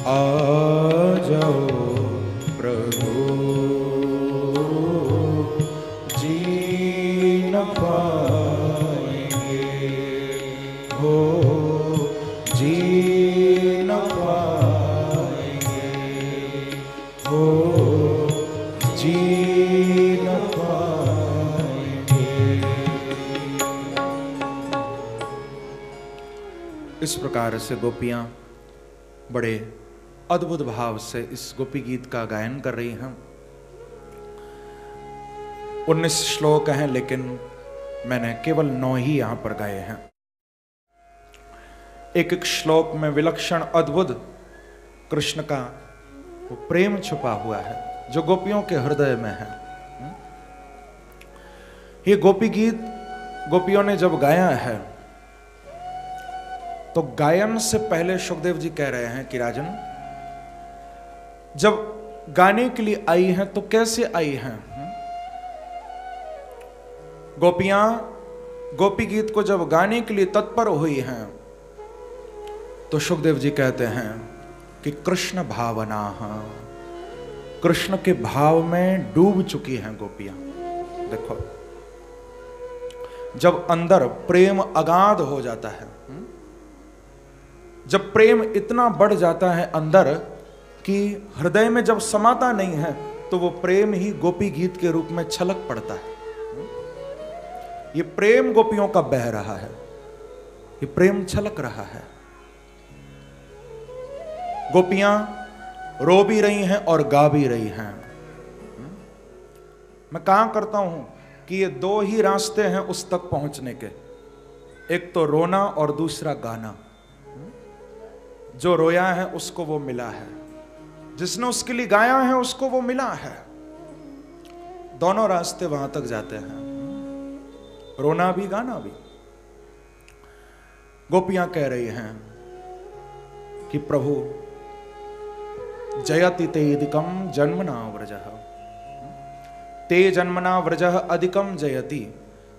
आ जाओ प्रभु, जी न पाएंगे हो, जी न पाएंगे हो, जी न पाएंगे। इस प्रकार से गोपियां बड़े अद्भुत भाव से इस गोपी गीत का गायन कर रही हैं। 19 श्लोक हैं, लेकिन मैंने केवल 9 ही यहां पर गाए हैं। एक एक श्लोक में विलक्षण अद्भुत कृष्ण का वो प्रेम छुपा हुआ है जो गोपियों के हृदय में है। ये गोपी गीत गोपियों ने जब गाया है तो गायन से पहले सुखदेव जी कह रहे हैं कि राजन, जब गाने के लिए आई हैं तो कैसे आई हैं? गोपियां गोपी गीत को जब गाने के लिए तत्पर हुई हैं तो सुखदेव जी कहते हैं कि कृष्ण भावना, कृष्ण के भाव में डूब चुकी हैं गोपियां। देखो, जब अंदर प्रेम अगाध हो जाता है, जब प्रेम इतना बढ़ जाता है अंदर कि हृदय में जब समाता नहीं है, तो वो प्रेम ही गोपी गीत के रूप में छलक पड़ता है। ये प्रेम गोपियों का बह रहा है, ये प्रेम छलक रहा है। गोपियां रो भी रही हैं और गा भी रही हैं। मैं कहा करता हूं कि ये 2 ही रास्ते हैं उस तक पहुंचने के, एक तो रोना और दूसरा गाना। जो रोया है उसको वो मिला है, जिसने उसके लिए गाया है उसको वो मिला है। दोनों रास्ते वहां तक जाते हैं, रोना भी गाना भी। गोपियां कह रही हैं कि प्रभु जयति तेदिकम जन्मना व्रजः, ते जन्मना व्रजः अधिकम जयति।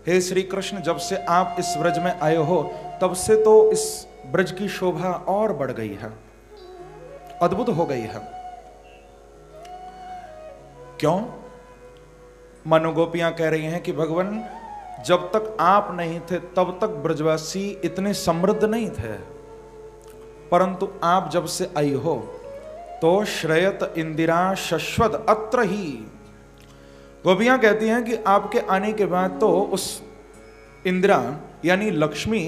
हे श्री कृष्ण, जब से आप इस व्रज में आए हो तब से तो इस ब्रज की शोभा और बढ़ गई है, अद्भुत हो गई है। क्यों? मानो गोपियां कह रही हैं कि भगवान, जब तक आप नहीं थे तब तक ब्रजवासी इतने समृद्ध नहीं थे, परंतु आप जब से आई हो तो श्रेयत इंदिरा शश्वत अत्र ही। गोपियां कहती हैं कि आपके आने के बाद तो उस इंदिरा यानी लक्ष्मी,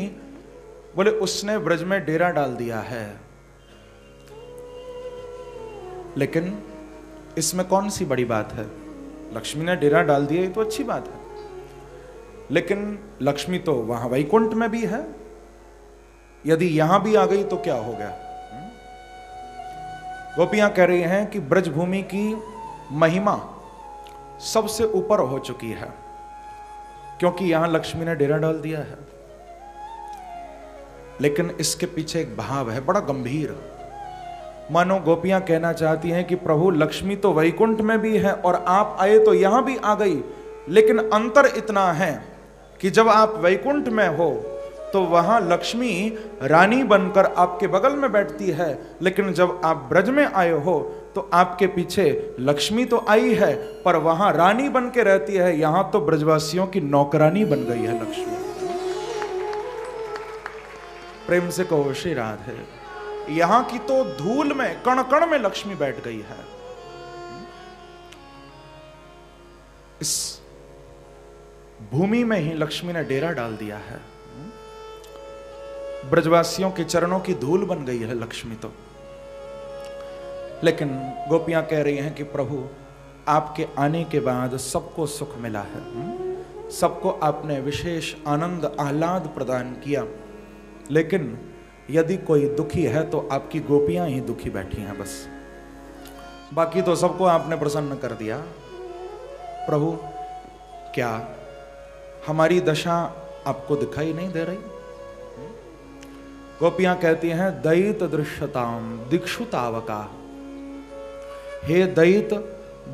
बोले उसने ब्रज में डेरा डाल दिया है। लेकिन इसमें कौन सी बड़ी बात है? लक्ष्मी ने डेरा डाल दिया, ये तो अच्छी बात है, लेकिन लक्ष्मी तो वहां वैकुंठ में भी है। यदि यहां भी आ गई तो क्या हो गया? गोपियां कह रही हैं कि ब्रजभूमि की महिमा सबसे ऊपर हो चुकी है, क्योंकि यहां लक्ष्मी ने डेरा डाल दिया है। लेकिन इसके पीछे एक भाव है बड़ा गंभीर। मानो गोपियां कहना चाहती हैं कि प्रभु, लक्ष्मी तो वैकुंठ में भी है और आप आए तो यहां भी आ गई, लेकिन अंतर इतना है कि जब आप वैकुंठ में हो तो वहां लक्ष्मी रानी बनकर आपके बगल में बैठती है, लेकिन जब आप ब्रज में आए हो तो आपके पीछे लक्ष्मी तो आई है पर वहां रानी बन के रहती है। यहां तो ब्रजवासियों की नौकरानी बन गई है लक्ष्मी। प्रेम से कहो श्री राधे। यहां की तो धूल में, कण कण में लक्ष्मी बैठ गई है। इस भूमि में ही लक्ष्मी ने डेरा डाल दिया है। ब्रजवासियों के चरणों की धूल बन गई है लक्ष्मी तो। लेकिन गोपियां कह रही हैं कि प्रभु, आपके आने के बाद सबको सुख मिला है, सबको आपने विशेष आनंद आह्लाद प्रदान किया, लेकिन यदि कोई दुखी है तो आपकी गोपियां ही दुखी बैठी हैं बस, बाकी तो सबको आपने प्रसन्न कर दिया। प्रभु, क्या हमारी दशा आपको दिखाई नहीं दे रही? गोपियां कहती हैं दैत दृश्यताम दिक्षु तावका। हे दैत,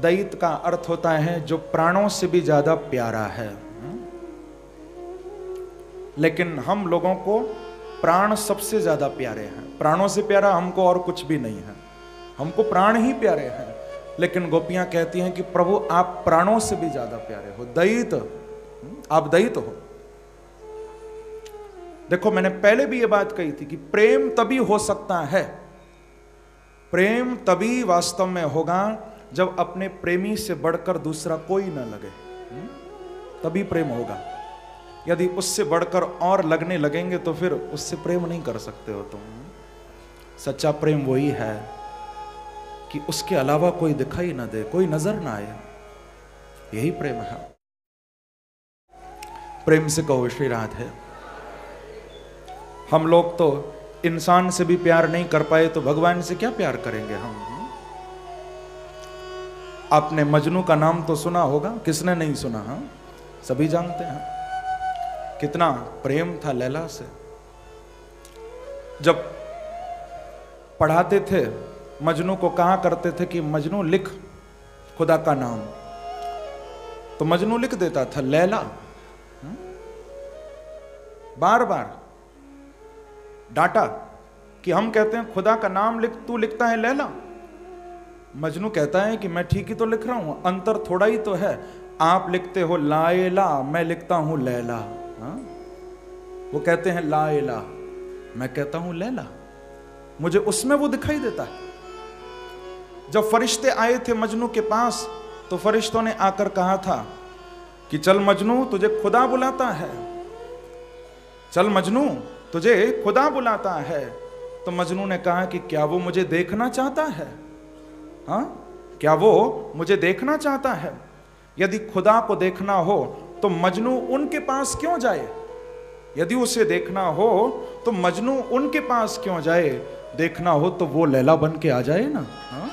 दैत का अर्थ होता है जो प्राणों से भी ज्यादा प्यारा है। लेकिन हम लोगों को प्राण सबसे ज्यादा प्यारे हैं, प्राणों से प्यारा हमको और कुछ भी नहीं है। हमको प्राण ही प्यारे हैं। लेकिन गोपियां कहती हैं कि प्रभु आप प्राणों से भी ज्यादा प्यारे हो, दयित, आप दयित हो। देखो मैंने पहले भी ये बात कही थी कि प्रेम तभी हो सकता है, प्रेम तभी वास्तव में होगा जब अपने प्रेमी से बढ़कर दूसरा कोई ना लगे, तभी प्रेम होगा। यदि उससे बढ़कर और लगने लगेंगे तो फिर उससे प्रेम नहीं कर सकते हो तुम। सच्चा प्रेम वही है कि उसके अलावा कोई दिखाई ना दे, कोई नजर ना आए, यही प्रेम है। प्रेम से कहो श्री राधे। हम लोग तो इंसान से भी प्यार नहीं कर पाए तो भगवान से क्या प्यार करेंगे हम। आपने मजनू का नाम तो सुना होगा, किसने नहीं सुना? हाँ, सभी जानते हैं कितना प्रेम था लैला से। जब पढ़ाते थे मजनू को कहा करते थे कि मजनू लिख खुदा का नाम, तो मजनू लिख देता था लैला। बार बार डांटा कि हम कहते हैं खुदा का नाम लिख, तू लिखता है लैला। मजनू कहता है कि मैं ठीक ही तो लिख रहा हूं, अंतर थोड़ा ही तो है। आप लिखते हो लाएला, मैं लिखता हूं लैला। हाँ? वो कहते हैं लाएला, मैं कहता हूं लैला। मुझे उसमें वो दिखाई देता है। जब फरिश्ते आए थे मजनू के पास तो फरिश्तों ने आकर कहा था कि चल मजनू तुझे खुदा बुलाता है, चल मजनू तुझे खुदा बुलाता है। तो मजनू ने कहा कि क्या वो मुझे देखना चाहता है? हाँ, क्या वो मुझे देखना चाहता है? यदि खुदा को देखना हो तो मजनू उनके पास क्यों जाए? यदि उसे देखना हो तो मजनू उनके पास क्यों जाए? देखना हो तो वो लैला बन के आ जाए ना। हाँ?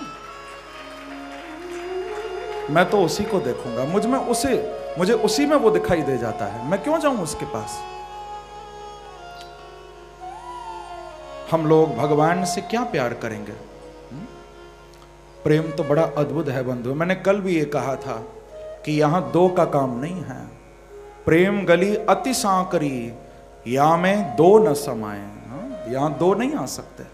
मैं तो उसी को देखूंगा, मुझे उसी में वो दिखाई दे जाता है, मैं क्यों जाऊं उसके पास। हम लोग भगवान से क्या प्यार करेंगे? प्रेम तो बड़ा अद्भुत है बंधु। मैंने कल भी ये कहा था कि यहां दो का काम नहीं है। प्रेम गली अति सांकरी, या में दो न समाए। यहां दो नहीं आ सकते,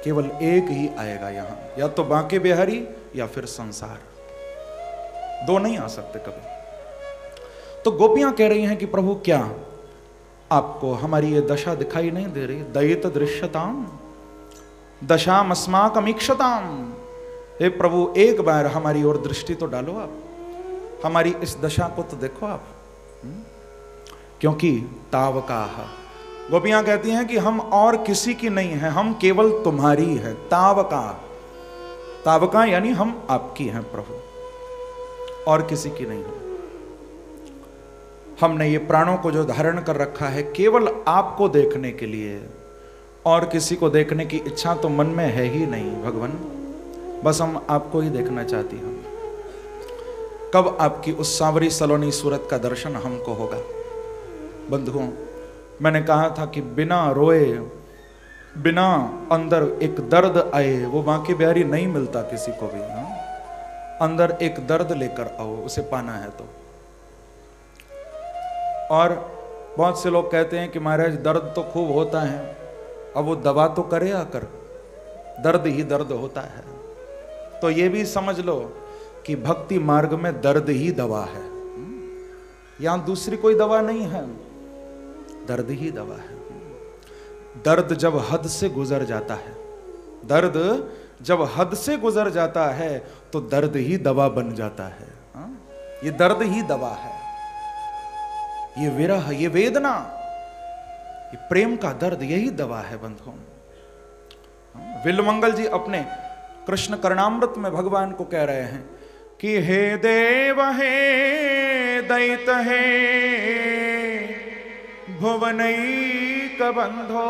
केवल एक ही आएगा यहां, या तो बांके बिहारी या फिर संसार, दो नहीं आ सकते कभी। तो गोपियां कह रही हैं कि प्रभु क्या आपको हमारी ये दशा दिखाई नहीं दे रही? दयित दृश्यताम दशाम अस्माकमीक्षताम। हे प्रभु एक बार हमारी ओर दृष्टि तो डालो आप, हमारी इस दशा को तो देखो आप। क्योंकि तावकाह, गोपियां कहती हैं कि हम और किसी की नहीं है, हम केवल तुम्हारी है। तावका, तावका यानी हम आपकी हैं प्रभु, और किसी की नहीं है। हमने ये प्राणों को जो धारण कर रखा है केवल आपको देखने के लिए, और किसी को देखने की इच्छा तो मन में है ही नहीं भगवान। बस हम आपको ही देखना चाहती हैं। कब आपकी उस सांवरी सलोनी सूरत का दर्शन हमको होगा? बंधुओं, मैंने कहा था कि बिना रोए, बिना अंदर एक दर्द आए वो बांके बिहारी नहीं मिलता किसी को भी। अंदर एक दर्द लेकर आओ, उसे पाना है तो। और बहुत से लोग कहते हैं कि महाराज दर्द तो खूब होता है, अब वो दवा तो करे आकर, दर्द ही दर्द होता है। तो ये भी समझ लो कि भक्ति मार्ग में दर्द ही दवा है, यहां दूसरी कोई दवा नहीं है, दर्द ही दवा है। दर्द जब हद से गुजर जाता है, दर्द जब हद से गुजर जाता है तो दर्द ही दवा बन जाता है। ये दर्द ही दवा है, ये विरह, ये वेदना, ये प्रेम का दर्द, यही दवा है बंधुओं। विल्वमंगल जी अपने कृष्ण कर्णामृत में भगवान को कह रहे हैं कि हे देव हे दैत हे भुवनैक बंधो,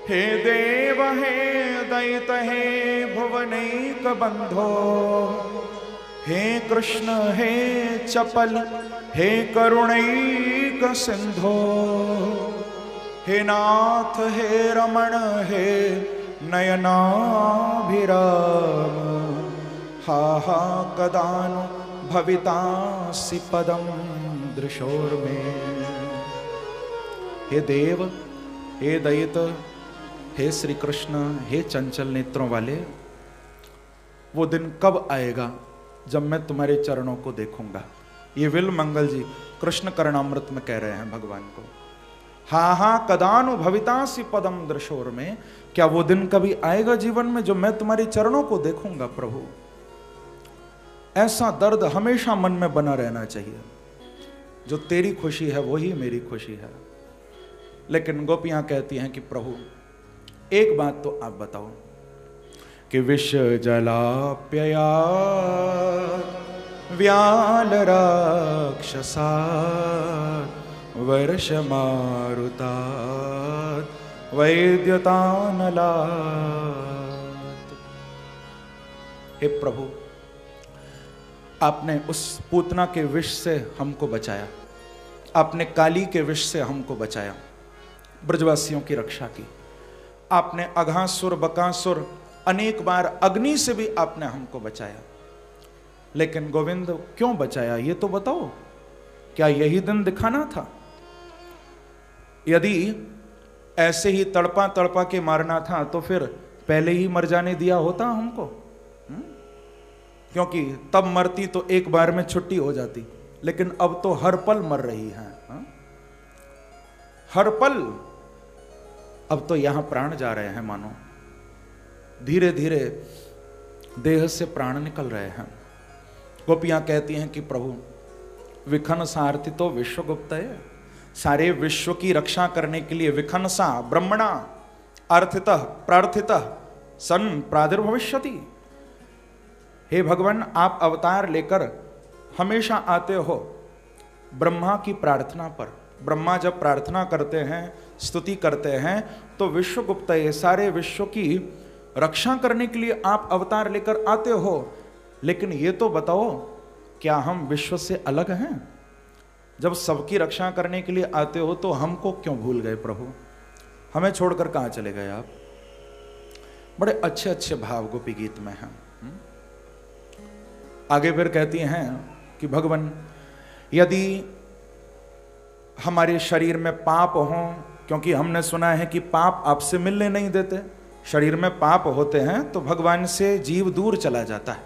हे देव हे दैत हे भुवनैक बंधो, हे कृष्ण हे चपल हे करुणैक सिंधो, हे नाथ हे रमण हे नयनाभिराम, हा हा कदानु भवितासि पदम दृशोर्मे। हे देव हे दयित हे श्री कृष्ण, हे चंचल नेत्रों वाले, वो दिन कब आएगा जब मैं तुम्हारे चरणों को देखूंगा। ये विल मंगल जी कृष्ण करणामृत में कह रहे हैं भगवान को। हा हा कदानुभवितासि पदम दृशोर में, क्या वो दिन कभी आएगा जीवन में जो मैं तुम्हारे चरणों को देखूंगा प्रभु। ऐसा दर्द हमेशा मन में बना रहना चाहिए। जो तेरी खुशी है वही मेरी खुशी है। लेकिन गोपियां कहती हैं कि प्रभु एक बात तो आप बताओ कि विष जलाप्यया व्याल राक्षसा वर्ष मारुता वैद्यतानला। हे प्रभु, आपने उस पूतना के विष से हमको बचाया, आपने काली के विष से हमको बचाया, ब्रजवासियों की रक्षा की। आपने अघासुर बकासुर अनेक बार अग्नि से भी आपने हमको बचाया। लेकिन गोविंद क्यों बचाया ये तो बताओ। क्या यही दिन दिखाना था? यदि ऐसे ही तड़पा तड़पा के मारना था तो फिर पहले ही मर जाने दिया होता हमको। क्योंकि तब मरती तो एक बार में छुट्टी हो जाती, लेकिन अब तो हर पल मर रही है। हर पल अब तो यहां प्राण जा रहे हैं, मानो धीरे धीरे देह से प्राण निकल रहे हैं। गोपियां कहती हैं कि प्रभु विखन सारथि तो विश्वगुप्त है, सारे विश्व की रक्षा करने के लिए विखन सा ब्रह्मणा अर्थितः प्रार्थितः सन प्रादुर्भविष्यति। हे भगवान, आप अवतार लेकर हमेशा आते हो ब्रह्मा की प्रार्थना पर। ब्रह्मा जब प्रार्थना करते हैं, स्तुति करते हैं, तो विश्वगुप्त ये सारे विश्व की रक्षा करने के लिए आप अवतार लेकर आते हो। लेकिन ये तो बताओ, क्या हम विश्व से अलग हैं? जब सबकी रक्षा करने के लिए आते हो तो हमको क्यों भूल गए प्रभु? हमें छोड़कर कहां चले गए आप? बड़े अच्छे अच्छे भाव गोपी गीत में हैं। आगे फिर कहती हैं कि भगवान, यदि हमारे शरीर में पाप हो, क्योंकि हमने सुना है कि पाप आपसे मिलने नहीं देते, शरीर में पाप होते हैं तो भगवान से जीव दूर चला जाता है।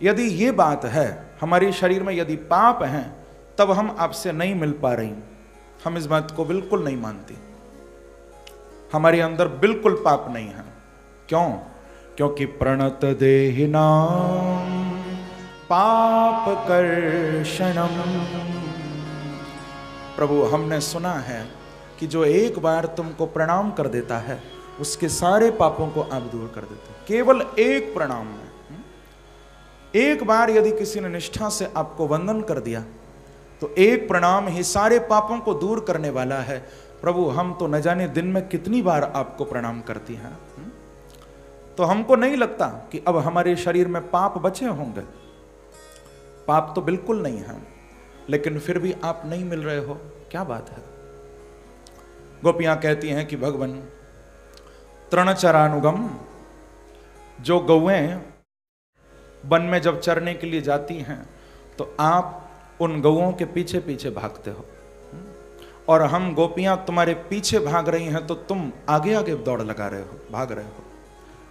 यदि ये बात है, हमारे शरीर में यदि पाप हैं तब हम आपसे नहीं मिल पा रही, हम इस बात को बिल्कुल नहीं मानती। हमारे अंदर बिल्कुल पाप नहीं है। क्यों? क्योंकि प्रणत देहिनाम पाप कर्षणम। प्रभु, हमने सुना है कि जो एक बार तुमको प्रणाम कर देता है उसके सारे पापों को आप दूर कर देते हैं, केवल एक प्रणाम में। एक बार यदि किसी ने निष्ठा से आपको वंदन कर दिया तो एक प्रणाम ही सारे पापों को दूर करने वाला है। प्रभु, हम तो न जाने दिन में कितनी बार आपको प्रणाम करती हैं, तो हमको नहीं लगता कि अब हमारे शरीर में पाप बचे होंगे। पाप तो बिल्कुल नहीं है, लेकिन फिर भी आप नहीं मिल रहे हो, क्या बात है? गोपियां कहती हैं कि भगवान, तृणचरानुगम, जो गौएं वन में जब चरने के लिए जाती हैं तो आप उन गौओं के पीछे पीछे भागते हो, और हम गोपियां तुम्हारे पीछे भाग रही हैं तो तुम आगे आगे दौड़ लगा रहे हो, भाग रहे हो।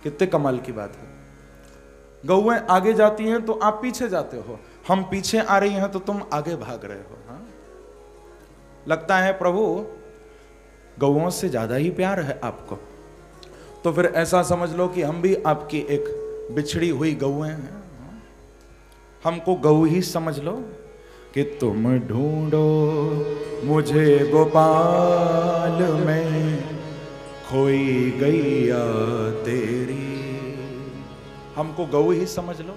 कितने कमाल की बात है। गौएं आगे जाती हैं तो आप पीछे जाते हो, हम पीछे आ रही हैं तो तुम आगे भाग रहे हो। हाँ, लगता है प्रभु गौओं से ज्यादा ही प्यार है आपको। तो फिर ऐसा समझ लो कि हम भी आपकी एक बिछड़ी हुई गौएं हैं। हमको गौ ही समझ लो कि तुम ढूंढो मुझे गोपाल में, खोई गैया तेरी। हमको गौ ही समझ लो।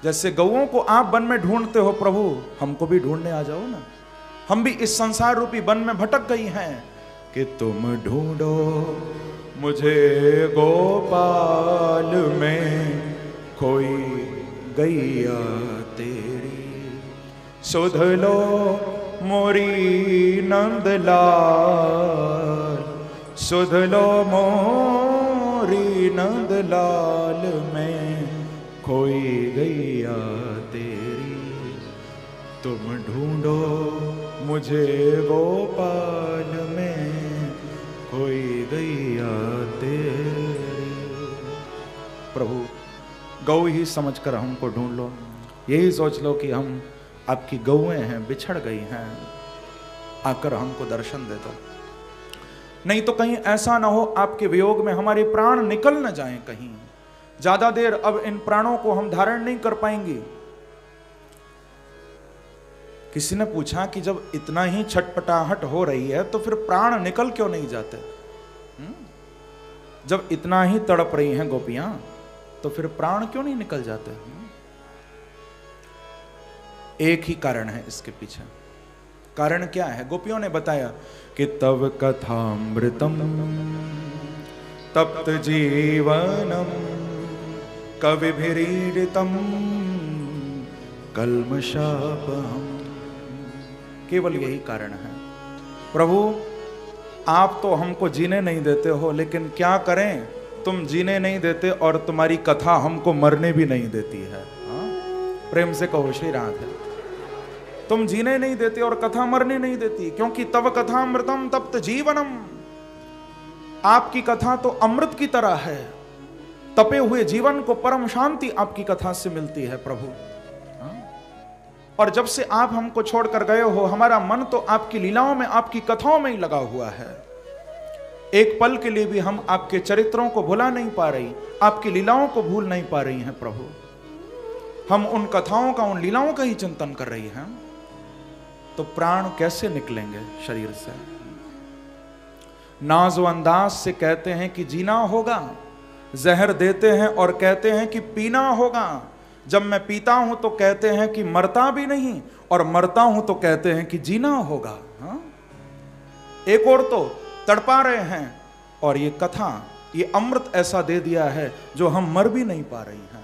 जैसे गौओं को आप वन में ढूंढते हो प्रभु, हमको भी ढूंढने आ जाओ ना। हम भी इस संसार रूपी वन में भटक गई हैं कि तुम ढूंढो मुझे गोपाल में, खोई गैया तेरी। सुध लो मोरी नंदलाल, सुध लो मोरी नंदलाल में, खोई गैया तेरी। तुम ढूंढो मुझे गोपाल में, खोई गैया तेरी। प्रभु गौ ही समझकर हमको ढूंढ लो, यही सोच लो कि हम आपकी गौएं हैं, बिछड़ गई हैं, आकर हमको दर्शन दे दो। नहीं तो कहीं ऐसा ना हो आपके वियोग में हमारे प्राण निकल न जाएं, कहीं ज्यादा देर अब इन प्राणों को हम धारण नहीं कर पाएंगे। किसी ने पूछा कि जब इतना ही छटपटाहट हो रही है तो फिर प्राण निकल क्यों नहीं जाते? जब इतना ही तड़प रही हैं गोपियां तो फिर प्राण क्यों नहीं निकल जाते? एक ही कारण है इसके पीछे। कारण क्या है? गोपियों ने बताया कि तव कथामृतम तप्त जीवनम कविभिरीडितम कल्मषापहम। केवल यही कारण है। प्रभु आप तो हमको जीने नहीं देते हो, लेकिन क्या करें, तुम जीने नहीं देते और तुम्हारी कथा हमको मरने भी नहीं देती है। प्रेम से कहो श्री राधे। तुम जीने नहीं देते और कथा मरने नहीं देती, क्योंकि तव कथामृतम तप्त जीवनम। आपकी कथा तो अमृत की तरह है, तपे हुए जीवन को परम शांति आपकी कथा से मिलती है प्रभु। और जब से आप हमको छोड़कर गए हो, हमारा मन तो आपकी लीलाओं में, आपकी कथाओं में ही लगा हुआ है। एक पल के लिए भी हम आपके चरित्रों को भुला नहीं पा रही, आपकी लीलाओं को भूल नहीं पा रही हैं प्रभु। हम उन कथाओं का, उन लीलाओं का ही चिंतन कर रही हैं। तो प्राण कैसे निकलेंगे शरीर से? नाज़ो अंदाज से कहते हैं कि जीना होगा, जहर देते हैं और कहते हैं कि पीना होगा। जब मैं पीता हूं तो कहते हैं कि मरता भी नहीं, और मरता हूं तो कहते हैं कि जीना होगा। हाँ? एक और तो तड़पा रहे हैं, और ये कथा, ये अमृत ऐसा दे दिया है जो हम मर भी नहीं पा रही हैं।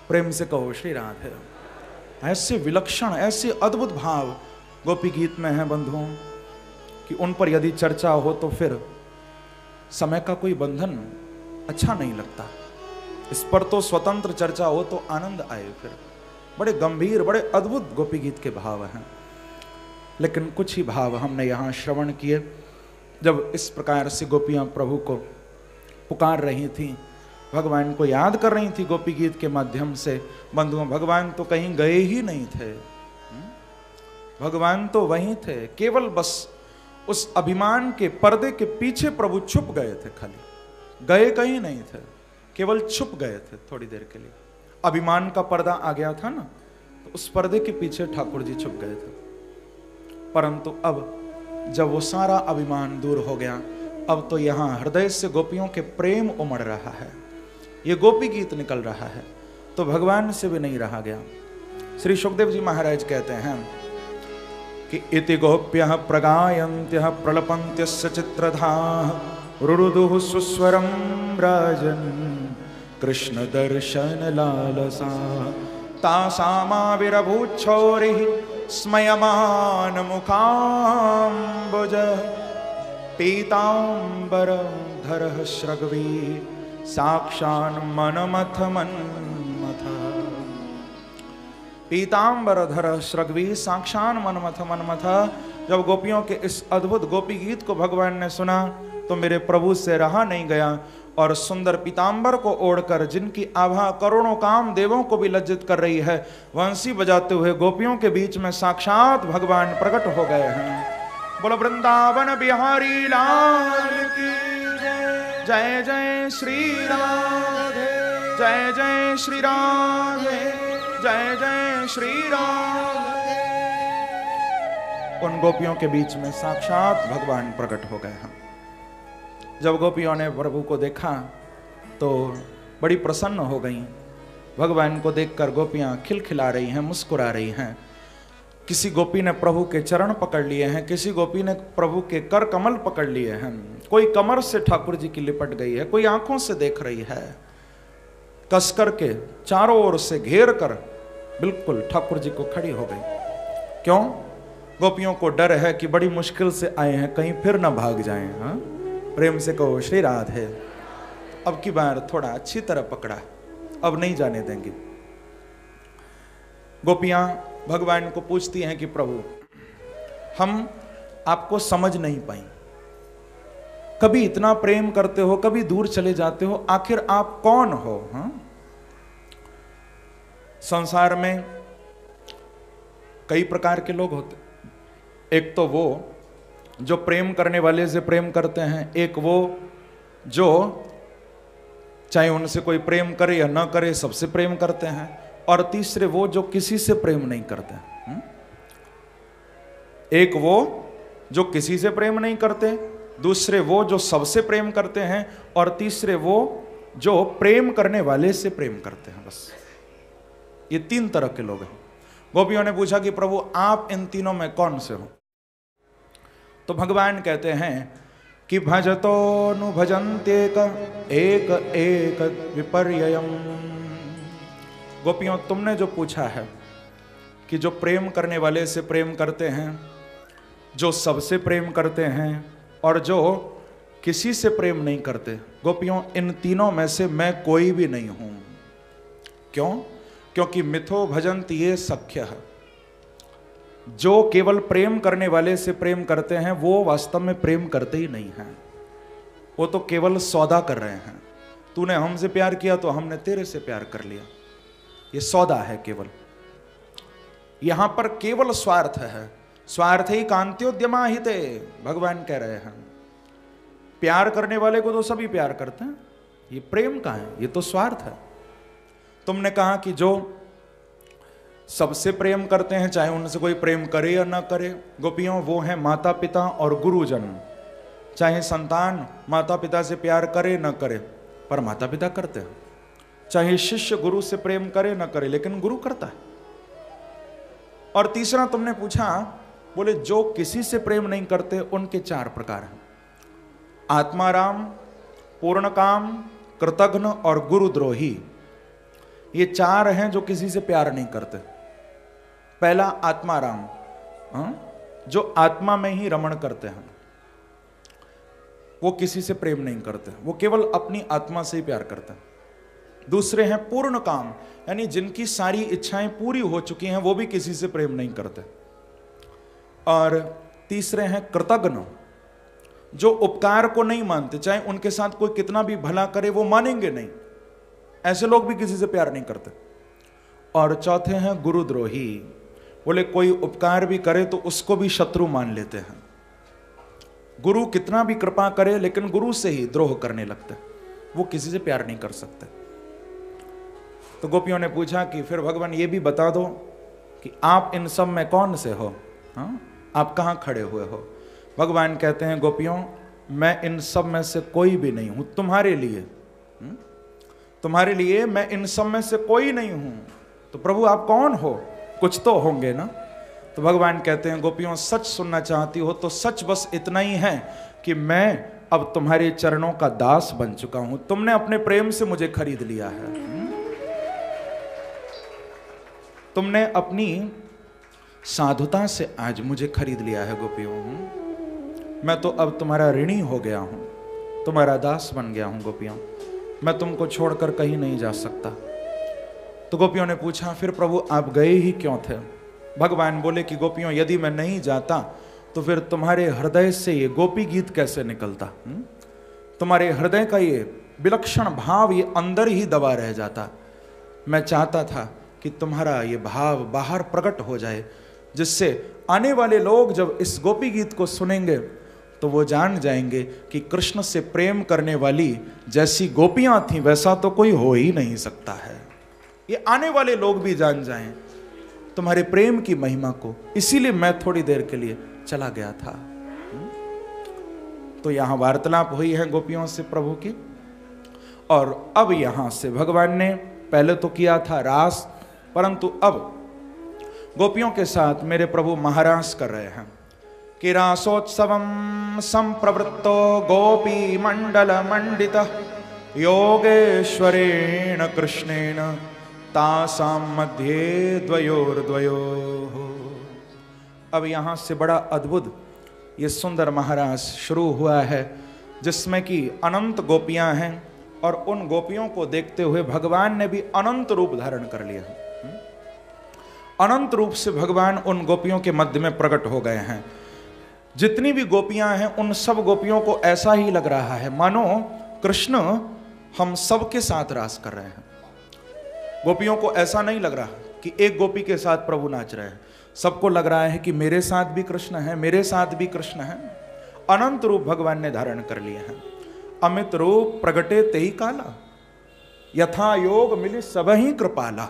प्रेम से कहो श्री राधे। ऐसे विलक्षण, ऐसे अद्भुत भाव गोपी गीत में हैं बंधुओं, कि उन पर यदि चर्चा हो तो फिर समय का कोई बंधन अच्छा नहीं लगता। इस पर तो स्वतंत्र चर्चा हो तो आनंद आए। फिर बड़े गंभीर, बड़े अद्भुत गोपी गीत के भाव हैं। लेकिन कुछ ही भाव हमने यहाँ श्रवण किए। जब इस प्रकार से गोपियाँ प्रभु को पुकार रही थीं, भगवान को याद कर रही थी गोपी गीत के माध्यम से, बंधुओं भगवान तो कहीं गए ही नहीं थे। भगवान तो वहीं थे, केवल बस उस अभिमान के पर्दे के पीछे प्रभु छुप गए थे। खाली गए कहीं नहीं थे, केवल छुप गए थे थोड़ी देर के लिए। अभिमान का पर्दा आ गया था ना, तो उस पर्दे के पीछे ठाकुर जी छुप गए थे। परंतु अब जब वो सारा अभिमान दूर हो गया, अब तो यहाँ हृदय से गोपियों के प्रेम उमड़ रहा है, ये गोपी गीत निकल रहा है, तो भगवान से भी नहीं रहा गया। श्री सुखदेव जी महाराज कहते हैं कि इति गोप्यः प्रगायन्त्यः प्रलपन्त्यस्य चित्रधाः रुरुदुः सुस्वरं राजन् कृष्ण दर्शन लालसा तासामाविरभूच्छोरिः स्मयमान मुखाम्बुज पीताम्बरधरः श्रग्वी साक्षान् मनमथ मन्मथ। पीताम्बरधर श्रग्वी साक्षान् मनमथ मनमथ। जब गोपियों के इस अद्भुत गोपी गीत को भगवान ने सुना तो मेरे प्रभु से रहा नहीं गया, और सुंदर पीताम्बर को ओढ़कर, जिनकी आभा करोड़ों काम देवों को भी लज्जित कर रही है, वंशी बजाते हुए गोपियों के बीच में साक्षात भगवान प्रकट हो गए हैं। बोलो वृंदावन बिहारी लाल की जय जय श्री राधे, जय जय श्री राधे, जय जय श्री राधे। उन गोपियों के बीच में साक्षात भगवान प्रकट हो गए हैं। जब गोपियों ने प्रभु को देखा तो बड़ी प्रसन्न हो गईं। भगवान को देखकर गोपियां खिलखिला रही हैं, मुस्कुरा रही हैं। किसी गोपी ने प्रभु के चरण पकड़ लिए हैं, किसी गोपी ने प्रभु के कर कमल पकड़ लिए हैं, कोई कमर से ठाकुर जी की लिपट गई है, कोई आंखों से देख रही है। कस करके चारों ओर से घेर कर बिल्कुल ठाकुर जी को खड़ी हो गई। क्यों? गोपियों को डर है कि बड़ी मुश्किल से आए हैं, कहीं फिर ना भाग जाएं। हाँ, प्रेम से कहो श्री राधे। अब की बार थोड़ा अच्छी तरह पकड़ा, अब नहीं जाने देंगे। गोपियां भगवान को पूछती हैं कि प्रभु हम आपको समझ नहीं पाई, कभी इतना प्रेम करते हो, कभी दूर चले जाते हो, आखिर आप कौन हो? हाँ, संसार में कई प्रकार के लोग होते। एक तो वो जो प्रेम करने वाले से प्रेम करते हैं, एक वो जो चाहे उनसे कोई प्रेम करे या ना करे सबसे प्रेम करते हैं, और तीसरे वो जो किसी से प्रेम नहीं करते। एक वो जो किसी से प्रेम नहीं करते, दूसरे वो जो सबसे प्रेम करते हैं, और तीसरे वो जो प्रेम करने वाले से प्रेम करते हैं। बस ये तीन तरह के लोग हैं। गोपियों ने पूछा कि प्रभु आप इन तीनों में कौन से हो? तो भगवान कहते हैं कि भजतो नु भजन्त्येक एक एक विपर्ययम्। गोपियों, तुमने जो पूछा है कि जो प्रेम करने वाले से प्रेम करते हैं, जो सबसे प्रेम करते हैं, और जो किसी से प्रेम नहीं करते, गोपियों इन तीनों में से मैं कोई भी नहीं हूं। क्यों? क्योंकि मिथो भजन्ति ये सख्य है। जो केवल प्रेम करने वाले से प्रेम करते हैं वो वास्तव में प्रेम करते ही नहीं हैं, वो तो केवल सौदा कर रहे हैं। तूने हमसे प्यार किया तो हमने तेरे से प्यार कर लिया, ये सौदा है केवल। यहां पर केवल स्वार्थ है। स्वार्थ ही कांत्योद्यमाहिते, भगवान कह रहे हैं। प्यार करने वाले को तो सभी प्यार करते हैं, ये प्रेम का है, ये तो स्वार्थ है। तुमने कहा कि जो सबसे प्रेम करते हैं, चाहे उनसे कोई प्रेम करे या ना करे, गोपियों वो हैं माता पिता और गुरुजन। चाहे संतान माता पिता से प्यार करे ना करे, पर माता पिता करते हैं। चाहे शिष्य गुरु से प्रेम करे ना करे, लेकिन गुरु करता है। और तीसरा तुमने पूछा, बोले जो किसी से प्रेम नहीं करते उनके चार प्रकार हैं। आत्माराम, पूर्णकाम, कृतघ्न और गुरुद्रोही। ये चार हैं जो किसी से प्यार नहीं करते। पहला आत्माराम, जो आत्मा में ही रमण करते हैं, वो किसी से प्रेम नहीं करते, वो केवल अपनी आत्मा से ही प्यार करते हैं। दूसरे हैं पूर्ण काम, यानी जिनकी सारी इच्छाएं पूरी हो चुकी हैं, वो भी किसी से प्रेम नहीं करते। और तीसरे हैं कृतघ्न, जो उपकार को नहीं मानते, चाहे उनके साथ कोई कितना भी भला करे वो मानेंगे नहीं, ऐसे लोग भी किसी से प्यार नहीं करते। और चौथे हैं गुरुद्रोही, बोले कोई उपकार भी करे तो उसको भी शत्रु मान लेते हैं। गुरु कितना भी कृपा करे लेकिन गुरु से ही द्रोह करने लगते, वो किसी से प्यार नहीं कर सकते। तो गोपियों ने पूछा कि फिर भगवान ये भी बता दो कि आप इन सब में कौन से हो? हाँ, आप कहाँ खड़े हुए हो? भगवान कहते हैं गोपियों, मैं इन सब में से कोई भी नहीं हूं तुम्हारे लिए। तुम्हारे लिए मैं इन सब में से कोई नहीं हूं। तो प्रभु आप कौन हो? कुछ तो होंगे ना। तो भगवान कहते हैं गोपियों, सच सुनना चाहती हो तो सच बस इतना ही है कि मैं अब तुम्हारे चरणों का दास बन चुका हूं। तुमने अपने प्रेम से मुझे खरीद लिया है। तुमने अपनी साधुता से आज मुझे खरीद लिया है गोपियों। मैं तो अब तुम्हारा ऋणी हो गया हूं, तुम्हारा दास बन गया हूं गोपियों। मैं तुमको छोड़कर कहीं नहीं जा सकता। तो गोपियों ने पूछा, फिर प्रभु आप गए ही क्यों थे? भगवान बोले कि गोपियों, यदि मैं नहीं जाता तो फिर तुम्हारे हृदय से ये गोपी गीत कैसे निकलता? तुम्हारे हृदय का ये विलक्षण भाव ये अंदर ही दबा रह जाता। मैं चाहता था कि तुम्हारा ये भाव बाहर प्रकट हो जाए, जिससे आने वाले लोग जब इस गोपी गीत को सुनेंगे तो वो जान जाएंगे कि कृष्ण से प्रेम करने वाली जैसी गोपियां थीं वैसा तो कोई हो ही नहीं सकता है। ये आने वाले लोग भी जान जाएं तुम्हारे प्रेम की महिमा को। इसीलिए मैं थोड़ी देर के लिए चला गया था। तो यहां वार्तालाप हुई है गोपियों से प्रभु की। और अब यहां से भगवान ने पहले तो किया था रास, परंतु अब गोपियों के साथ मेरे प्रभु महारास कर रहे हैं कि रासोत्सवम संप्रवृत्तो गोपी मंडल मंडित योगेश्वरेण कृष्णेन तासाम मध्ये द्वयोर्द्वयो। अब यहां से बड़ा अद्भुत ये सुंदर महारास शुरू हुआ है, जिसमें कि अनंत गोपियां हैं और उन गोपियों को देखते हुए भगवान ने भी अनंत रूप धारण कर लिया है। अनंत रूप से भगवान उन गोपियों के मध्य में प्रकट हो गए हैं। जितनी भी गोपियां हैं उन सब गोपियों को ऐसा ही लग रहा है मानो कृष्ण हम सब के साथ रास कर रहे हैं। गोपियों को ऐसा नहीं लग रहा कि एक गोपी के साथ प्रभु नाच रहे हैं, सबको लग रहा है कि मेरे साथ भी कृष्ण है, मेरे साथ भी कृष्ण है। अनंत रूप भगवान ने धारण कर लिए हैं। अमित रूप प्रगटे तेहि काला, यथा योग मिली सब ही कृपाला।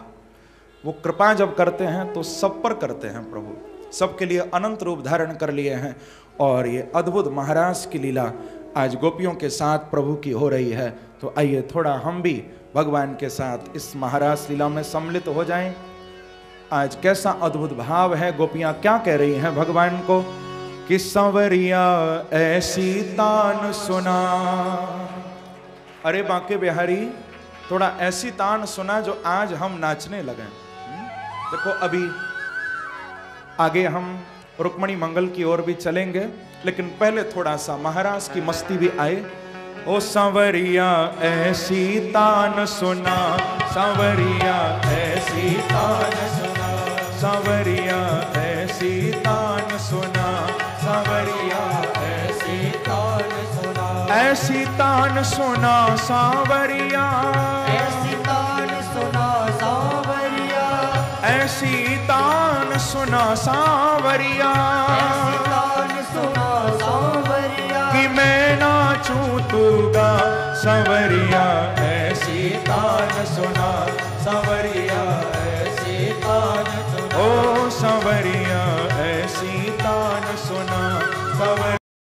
वो कृपा जब करते हैं तो सब पर करते हैं प्रभु, सबके लिए अनंत रूप धारण कर लिए हैं। और ये अद्भुत महाराज की लीला आज गोपियों के साथ प्रभु की हो रही है। तो आइए थोड़ा हम भी भगवान के साथ इस महाराज लीला में सम्मिलित हो जाएं। आज कैसा अद्भुत भाव है, गोपियां क्या कह रही हैं भगवान को कि संवरिया ऐसी तान सुना। अरे बांके बिहारी, थोड़ा ऐसी तान सुना जो आज हम नाचने लगे। देखो अभी आगे हम रुक्मणी मंगल की ओर भी चलेंगे, लेकिन पहले थोड़ा सा महाराज की मस्ती भी आए। ओ सांवरिया ऐसी तान सुना, सांवरिया ऐसी तान सुना, सांवरिया ऐसी तान सुना, सांवरिया ऐसी तान सुना, ऐसी तान सुना सांवरिया, ऐसी तान सुना सांवरिया, ऐसी तान सुना सांवरिया, ऐसी तान सुना सांवरिया, कि मैं नाचूं तू गा सांवरिया, ऐसी तान सुना सांवरिया, ऐसी तान सुना, ओ सांवरिया